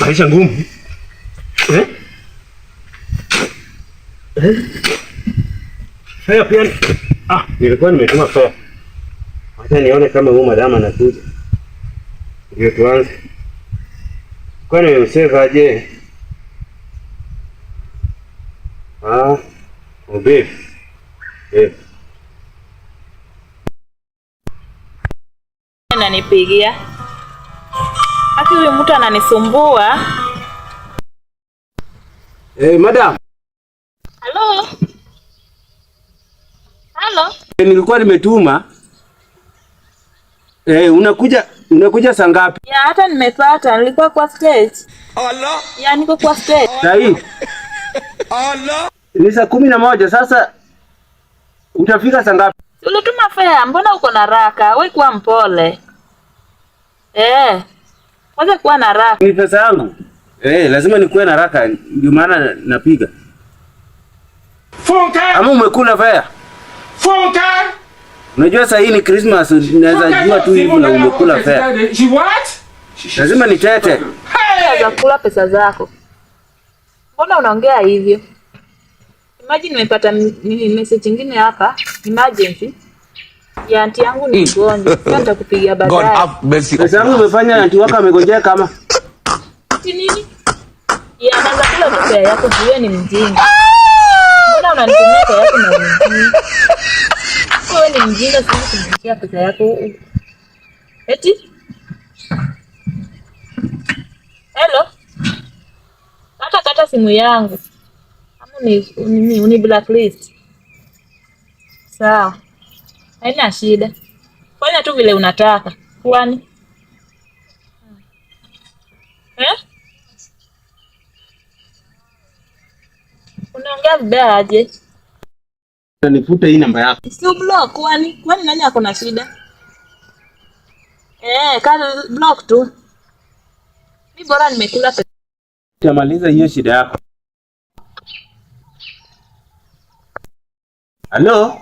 Maisha ngumu. Fea pia. Nilikuwa nimetuma fea. Acha nione kama huyu madama anakuja. Ndio tuanze. Kwani useva aje? Babe. Ananipigia. Haki huyu mtu ananisumbua. Madam. Hello. Nilikuwa nimetuma. Unakuja saa ngapi? Ya hata nimepata, nilikuwa kwa stage. Allah. Ya niko kwa stage. Sahi. Allah. Ni saa 11 sasa. Utafika saa ngapi? Ulituma fare, mbona uko na haraka? Wewe kuwa mpole. Kwanza kuwa na haraka. Ni pesa yangu. Lazima nikuwe na haraka, ndio maana napiga. Ama umekula fare? Unajua sasa hii ni Christmas, unaweza jua tu hivi na umekula fare. Lazima nitete. Unaweza kula pesa zako. Mbona unaongea hivyo? Imagine nimepata message nyingine hapa, emergency. Ya aunti yangu ni mgonjwa. Sasa nitakupigia baadaye. Pesa yangu umefanya aunti wako amegonjeka kama. Nini? Ya anaanza kula pesa yako, wewe ni mjinga. Mbona unanitumia pesa yako na mjinga? Wewe ni mjinga, sisi kumtia pesa yako. Eti? Hello? Kata simu yangu. Ama uni blacklist. Sawa. Haina shida. Fanya tu vile unataka. Kwani? Unaongea vibaya aje? Nifuta hii namba yako. Si block kwani? Kwani nani ako na shida? Kata block tu. Mimi bora nimekula pesa. Tamaliza hiyo shida yako. Hello?